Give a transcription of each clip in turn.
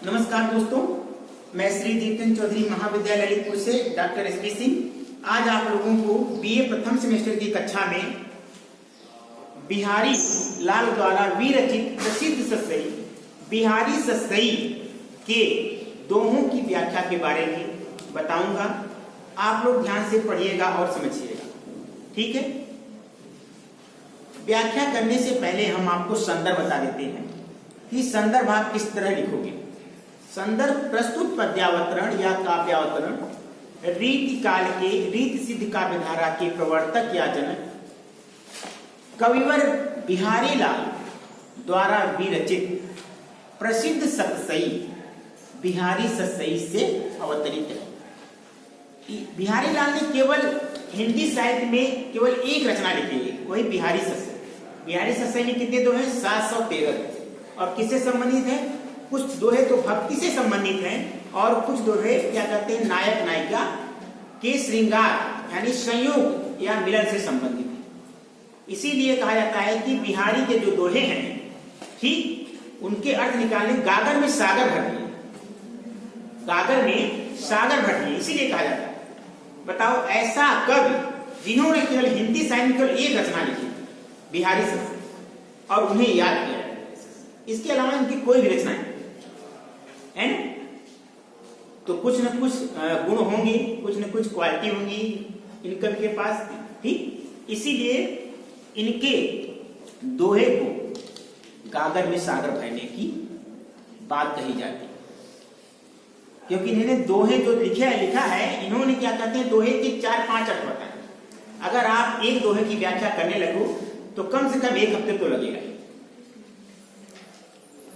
नमस्कार दोस्तों, मैं श्री दीपचंद चौधरी महाविद्यालय ललितपुर से डॉक्टर एस पी सिंह आज आप लोगों को बीए प्रथम सेमेस्टर की कक्षा में बिहारी लाल द्वारा विरचित प्रसिद्ध सतसई बिहारी सतसई के दोहों की व्याख्या के बारे में बताऊंगा। आप लोग ध्यान से पढ़िएगा और समझिएगा, ठीक है। व्याख्या करने से पहले हम आपको संदर्भ बता देते हैं कि संदर्भ आप किस तरह लिखोगे। संदर्भ प्रस्तुत पद्यावतरण या काव्यावतरण रीति काल के रीति सिद्ध काव्यधारा के प्रवर्तक या जनक कविवर बिहारी लाल द्वारा विरचित प्रसिद्ध सतसई बिहारी सतसई से अवतरित है। बिहारी लाल ने केवल हिंदी साहित्य में केवल एक रचना लिखी है, वही बिहारी सतसई। बिहारी सतसई में कितने दोहे? 713। और किससे संबंधित है? कुछ दोहे तो भक्ति से संबंधित हैं और कुछ दोहे क्या कहते हैं, नायक नायिका के श्रृंगार यानी संयोग या मिलन से संबंधित है। इसीलिए कहा जाता है कि बिहारी के जो दोहे हैं, ठीक, उनके अर्थ निकालने गागर में सागर भर दिए, गागर में सागर भर दिए, इसीलिए कहा जाता है। बताओ ऐसा कवि जिन्होंने केवल हिंदी साहित्य में केवल एक रचना लिखी बिहारी से और उन्हें याद किया, इसके अलावा इनकी कोई भी रचना है ना, तो कुछ न कुछ गुण होंगे, कुछ न कुछ क्वालिटी होंगी इन कवि के पास, ठीक। इसीलिए इनके दोहे को गागर में सागर भरने की बात कही जाती है, क्योंकि इन्होंने दोहे जो लिखा है, इन्होंने क्या कहते हैं, दोहे के 4-5 अर्थ बताए। अगर आप एक दोहे की व्याख्या करने लगो तो कम से कम 1 हफ्ते तो लगेगा,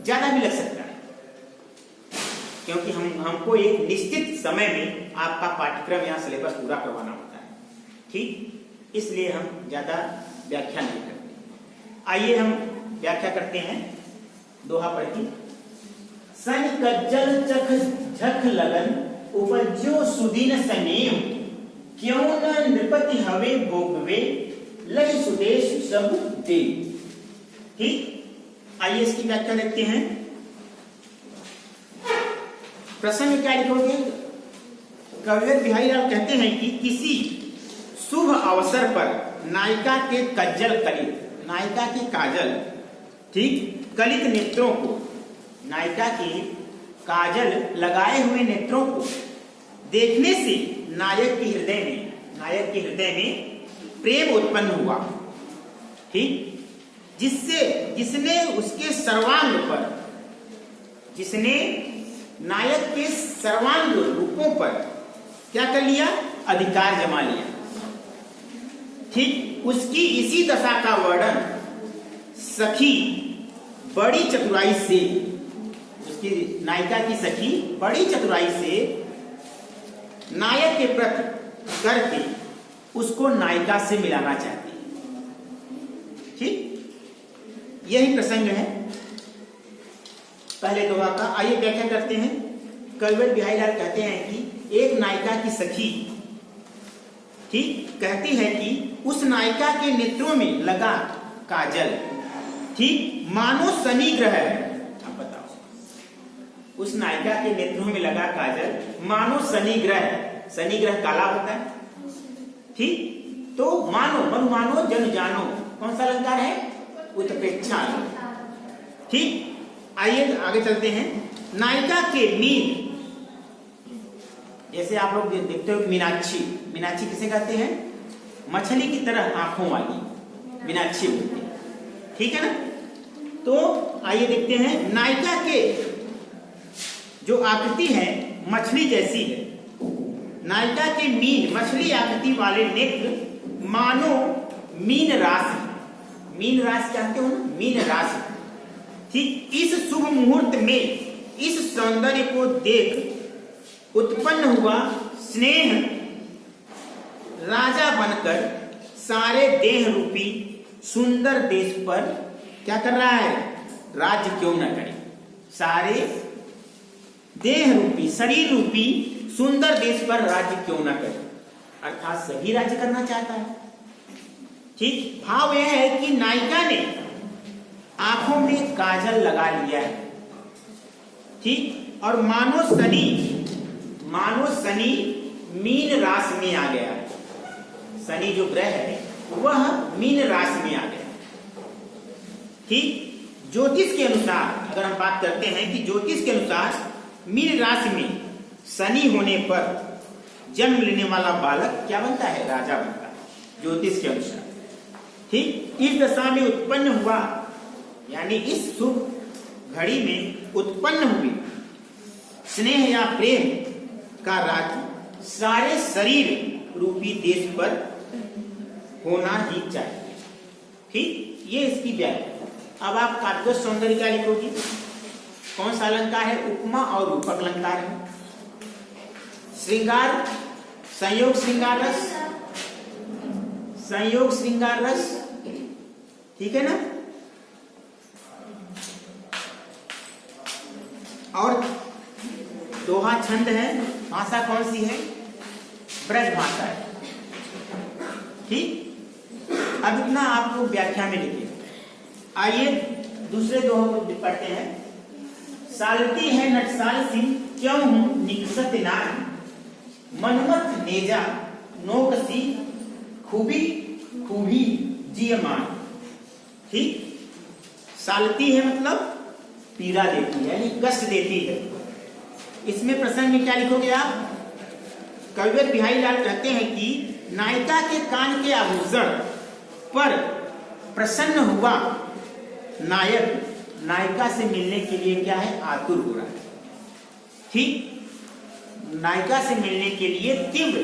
ज्यादा भी लग सकता है, क्योंकि हमको एक निश्चित समय में आपका पाठ्यक्रम या सिलेबस पूरा करवाना होता है, ठीक। इसलिए हम ज्यादा व्याख्या नहीं करते। आइए हम व्याख्या करते हैं। दोहा पढ़िए। सन कज्जल चख झख लगन उपज्यो सुदीन सनेह, क्यों न नृपति हवे भोगवे लहि सुदेश सब दे, ठीक। आइए इसकी व्याख्या देखते हैं। प्रश्न में क्या लिखोगे? कविवर बिहारी लाल कहते हैं कि किसी शुभ अवसर पर नायिका के कज्जल कलित, नायिका के काजल, ठीक, कलित नेत्रों को, नायिका के काजल लगाए हुए नेत्रों को देखने से नायक के हृदय में प्रेम उत्पन्न हुआ, ठीक। जिसने उसके सर्वांग पर, जिसने नायक के सर्वांग रूपों पर क्या कर लिया? अधिकार जमा लिया, ठीक। उसकी इसी दशा का वर्णन सखी बड़ी चतुराई से, उसकी नायिका की सखी बड़ी चतुराई से नायक के प्रति करके उसको नायिका से मिलाना चाहती है, ठीक। यही प्रसंग है पहले दोहा का। आइए व्याख्या करते हैं। कविवर बिहारी लाल कहते हैं कि एक नायिका की सखी, ठीक, कहती है कि उस नायिका के नेत्रों में लगा काजल, ठीक, मानो शनि ग्रह है। अब बताओ, उस नायिका के नेत्रों में लगा काजल मानो शनि ग्रह है। शनि ग्रह काला होता है, ठीक। तो मानो, मन मानो जन जानो, कौन सा अलंकार है? उत्प्रेक्षा, ठीक। आइए आगे चलते हैं। नायिका के मीन, जैसे आप लोग देखते हो मीनाक्षी, मीनाक्षी किसे कहते हैं? मछली की तरह आंखों वाली मीनाक्षी बोलते हैं, ठीक है ना। तो आइए देखते हैं। नायिका के जो आकृति है मछली जैसी है। नायिका के मीन, मछली आकृति वाले नेत्र मानो मीन राशि, मीन राशि जानते हो ना, मीन राशि, ठीक। इस शुभ मुहूर्त में इस सौंदर्य को देख उत्पन्न हुआ स्नेह राजा बनकर सारे देह रूपी सुंदर देश पर क्या कर रहा है? राज्य क्यों न करे। सारे देह रूपी, शरीर रूपी सुंदर देश पर राज्य क्यों न करे, अर्थात सभी राज्य करना चाहता है, ठीक। भाव यह है कि नायिका ने आंखों में काजल लगा लिया है, ठीक। और मानो शनि मीन राशि में आ गया। शनि जो ग्रह है वह मीन राशि में आ गया। ठीक, ज्योतिष के अनुसार अगर हम बात करते हैं कि ज्योतिष के अनुसार मीन राशि में शनि होने पर जन्म लेने वाला बालक क्या बनता है? राजा बनता है, ज्योतिष के अनुसार। ठीक, इस दशा में उत्पन्न हुआ, यानी इस शुभ घड़ी में उत्पन्न हुई स्नेह या प्रेम का राज्य सारे शरीर रूपी देश पर होना ही चाहिए। ठीक, ये इसकी व्याख्या। अब आप काव्य सौंदर्य क्या लिखोगी? कौन सा अलंकार है? उपमा और रूपक अलंकार है। श्रृंगार, संयोग श्रृंगार रस, संयोग श्रृंगार रस, ठीक है ना। और दोहा छंद है। भाषा कौन सी है? ब्रज भाषा है। ठीक, अब इतना आपको व्याख्या में लिखिए। आइए दूसरे दोहों को पढ़ते हैं। सालती है नटसाल सिंह क्यों हूं निकसत नार, मनमत नेजा नोकसी खूबी खूबी जियमान। ठीक, सालती है मतलब पीड़ा देती है, यानी कष्ट देती है। इसमें प्रसंग में क्या लिखोगे आप? कविवर बिहारी लाल कहते हैं कि नायिका के कान के आभूषण पर प्रसन्न हुआ नायक नायिका से मिलने के लिए क्या है? आतुर हो रहा है। ठीक, नायिका से मिलने के लिए तीव्र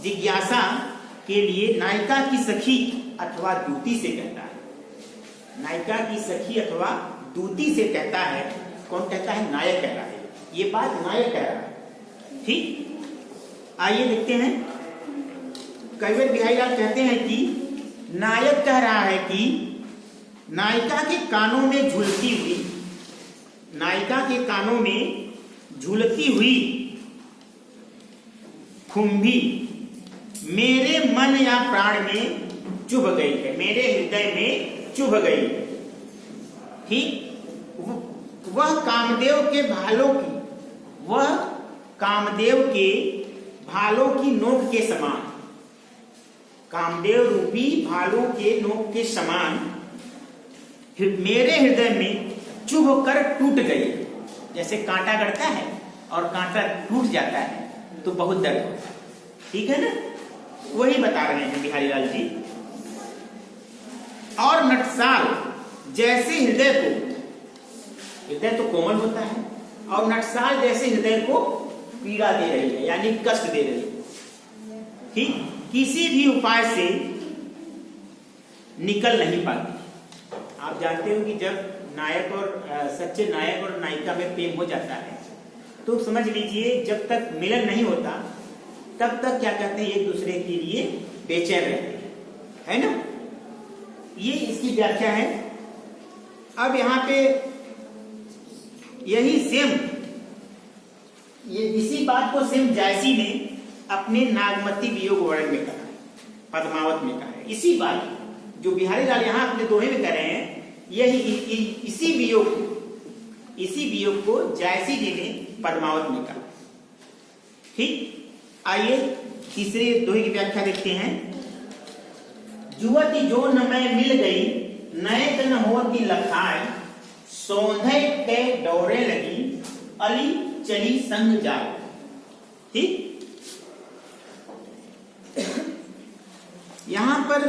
जिज्ञासा के लिए नायिका की सखी अथवा दूती से कहता है। नायिका की सखी अथवा दूती से कहता है। कौन कहता है? नायक कह रहा है। ये बात नायक कह रहा है। ठीक, आइए देखते हैं। कविवर बिहारी लाल कहते हैं कि नायक कह रहा है कि नायिका के कानों में झूलती हुई, नायिका के कानों में झूलती हुई खुंभी मेरे मन या प्राण में चुभ गई है, मेरे हृदय में चुभ गई है। ठीक, वह कामदेव के भालों की, वह कामदेव के भालों की नोक के समान, कामदेव रूपी भालों के नोक के समान मेरे हृदय में चुभ कर टूट गई। जैसे कांटा गड़ता है और कांटा टूट जाता है तो बहुत दर्द होता है। ठीक है ना, वही बता रहे हैं बिहारी लाल जी। और नटसाल जैसे हृदय तो कोमल होता है, और नटसाल जैसे हृदय को पीड़ा दे रही है, यानी कष्ट दे रही है। ठीक, किसी भी उपाय से निकल नहीं पाती। आप जानते हो कि जब नायक और सच्चे नायक और नायिका में प्रेम हो जाता है तो समझ लीजिए जब तक मिलन नहीं होता तब तक क्या कहते हैं, एक दूसरे के लिए बेचैन रहते हैं, है ना। ये इसकी व्याख्या है। अब यहाँ पे यही सेम, ये इसी बात को सेम जायसी ने अपने नागमती वियोग वर्णन में कहा है, पद्मावत में कहा है। इसी बात जो बिहारी लाल यहाँ अपने दोहे में कह रहे हैं, यही इसी वियोग को जायसी जी ने पद्मावत में कहा। ठीक, आइए तीसरे दोहे की व्याख्या देखते हैं। जुवती जो न मैं मिल गई नए तन होती लखाए, सौंधे के डोरे लगी अली चली संग जाए। ठीक, यहां पर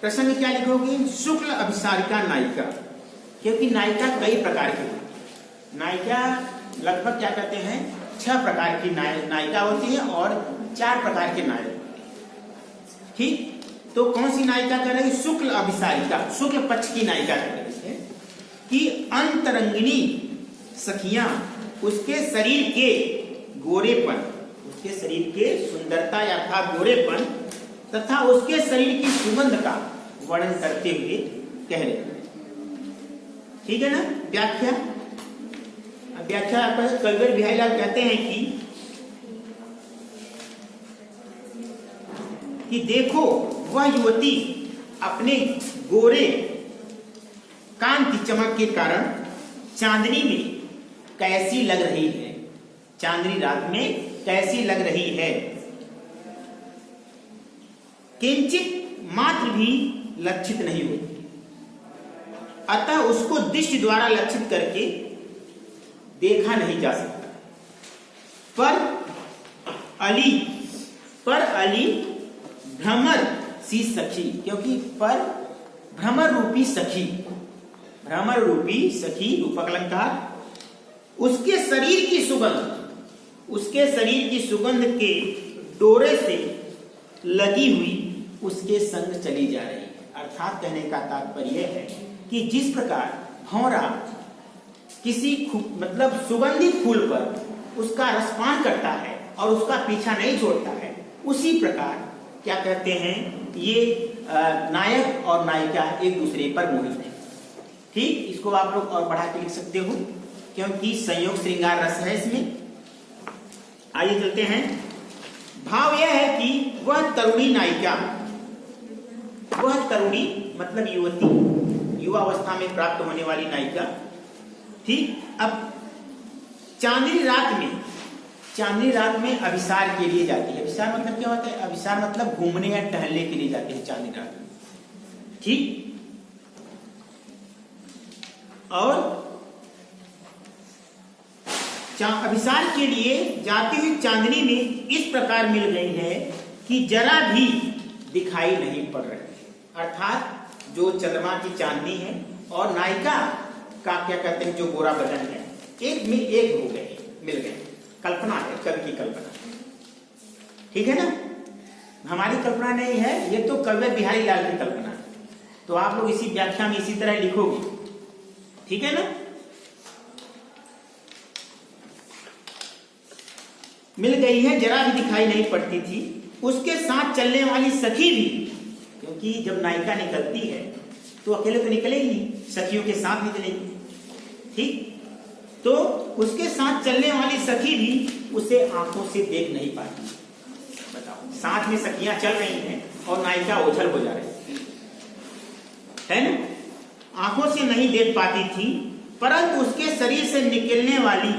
प्रसंग क्या लिखोगे? शुक्ल अभिसारिका नायिका, क्योंकि नायिका कई प्रकार की होती है। नायिका लगभग क्या कहते हैं 6 प्रकार की नायिका होती है और 4 प्रकार के नायक होते हैं। ठीक, तो कौन सी नायिका कर रही? शुक्ल अभिसारिका, शुक्ल पक्ष की नायिका कर रही है कि अंतरंगिनी सखियां उसके शरीर के गोरेपन, उसके शरीर के सुंदरता या था गोरेपन तथा उसके शरीर की सुगंध का वर्णन करते हुए कह रहे हैं। ठीक है ना। व्याख्या, व्याख्या कविवर बिहारी लाल कहते हैं कि देखो वह युवती अपने गोरे कान की चमक के कारण चांदनी में कैसी लग रही है। चांदनी रात में कैसी लग रही है। किंचित मात्र भी लक्षित नहीं होती, अतः उसको दृष्टि द्वारा लक्षित करके देखा नहीं जा सकता। पर अली भ्रमर सी सखी, क्योंकि पर भ्रमर रूपी सखी, भ्रमर रूपी सखी रूपक अलंकार, उसके शरीर की सुगंध के डोरे से लगी हुई उसके संग चली जा रही है। अर्थात कहने का तात्पर्य है कि जिस प्रकार भौरा किसी मतलब सुगंधित फूल पर उसका रसपान करता है और उसका पीछा नहीं छोड़ता है, उसी प्रकार क्या कहते हैं ये नायक और नायिका एक दूसरे पर मोहित है। ठीक, इसको आप लोग और बढ़ा के लिख सकते हो क्योंकि संयोग श्रृंगार रस है इसमें। आइए चलते हैं। भाव यह है कि वह तरुणी नायिका, वह तरुणी मतलब युवती, युवा अवस्था में प्राप्त होने वाली नायिका, ठीक, अब चांदनी रात में अभिसार के लिए जाती है। अभिसार मतलब क्या होता है? अभिसार मतलब घूमने या टहलने के लिए जाती है चांदनी रात में, ठीक। और अभिसार के लिए जाती हुई चांदनी में इस प्रकार मिल गई है कि जरा भी दिखाई नहीं पड़ रही है। अर्थात जो चंद्रमा की चांदनी है और नायिका का क्या कहते हैं जो गोरा बदन है, एक में एक हो गए, मिल गए। कल्पना है, कवि की कल्पना, ठीक है ना, हमारी कल्पना नहीं है, ये तो कवि बिहारी लाल की कल्पना है। तो आप लोग इसी व्याख्या में इसी तरह लिखोगे, ठीक है ना। मिल गई है, जरा भी दिखाई नहीं पड़ती थी। उसके साथ चलने वाली सखी भी, क्योंकि जब नायिका निकलती है तो अकेले तो निकलेगी नहीं, सखियों के साथ निकलेगी, ठीक। तो उसके साथ चलने वाली सखी भी उसे आंखों से देख नहीं पाती। बताओ, साथ में सखियां चल रही हैं और नायिका ओझल हो जा रही है ना, आंखों से नहीं देख पाती थी, परंतु उसके शरीर से निकलने वाली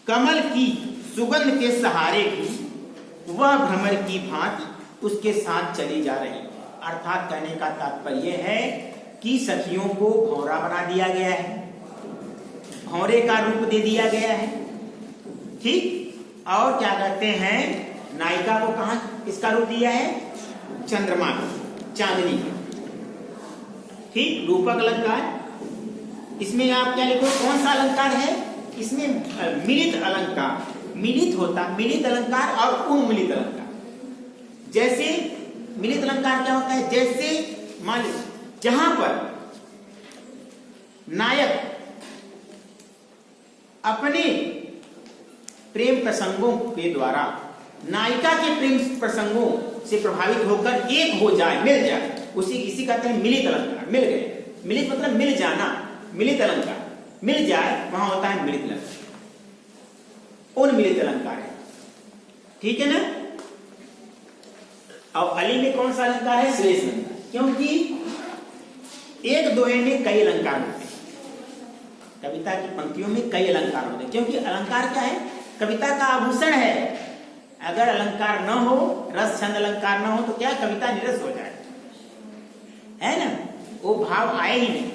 कमल की सुगंध के सहारे भी वह भ्रमर की भांति उसके साथ चली जा रही। अर्थात कहने का तात्पर्य है कि सखियों को भौरा बना दिया गया है, भौरे का रूप दे दिया गया है, ठीक। और क्या कहते हैं, नायिका को कहां इसका रूप दिया है? चंद्रमा, चांदनी, ठीक। रूपक अलंकार, इसमें आप क्या लिखो, कौन सा अलंकार है? इसमें मिलित अलंकार, मिलित होता, मिलित अलंकार और उन्मिलित अलंकार। जैसे मिलित अलंकार क्या होता है? जैसे मान लीजिए जहां पर नायक अपने प्रेम प्रसंगों के द्वारा नायिका के प्रेम प्रसंगों से प्रभावित होकर एक हो जाए, मिल जाए, इसी कहते हैं मिलित अलंकार। मिल गए, मिलित मतलब मिल जाना, मिलित अलंकार मिल जाए, वहां होता है मिलित अलंकार, उन्मिलित अलंकार है, ठीक है ना। और अली में कौन सा अलंकार है? श्लेष अलंकार, क्योंकि एक दोहे में कई अलंकार होते हैं, कविता की पंक्तियों में कई अलंकार होते हैं, क्योंकि अलंकार क्या है? कविता का आभूषण है। अगर अलंकार न हो, रस छंद अलंकार न हो तो क्या कविता निरस हो जाए, है ना, वो भाव आए ही नहीं,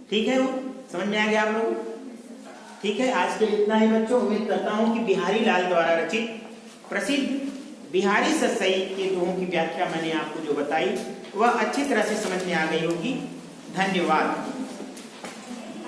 ठीक है। वो समझ में आ गया आप लोगों? ठीक है, आज के लिए इतना ही बच्चों। उम्मीद करता हूं कि बिहारी लाल द्वारा रचित प्रसिद्ध बिहारी सतसई के दोहों की व्याख्या मैंने आपको जो बताई वह अच्छी तरह से समझ में आ गई होगी। धन्यवाद।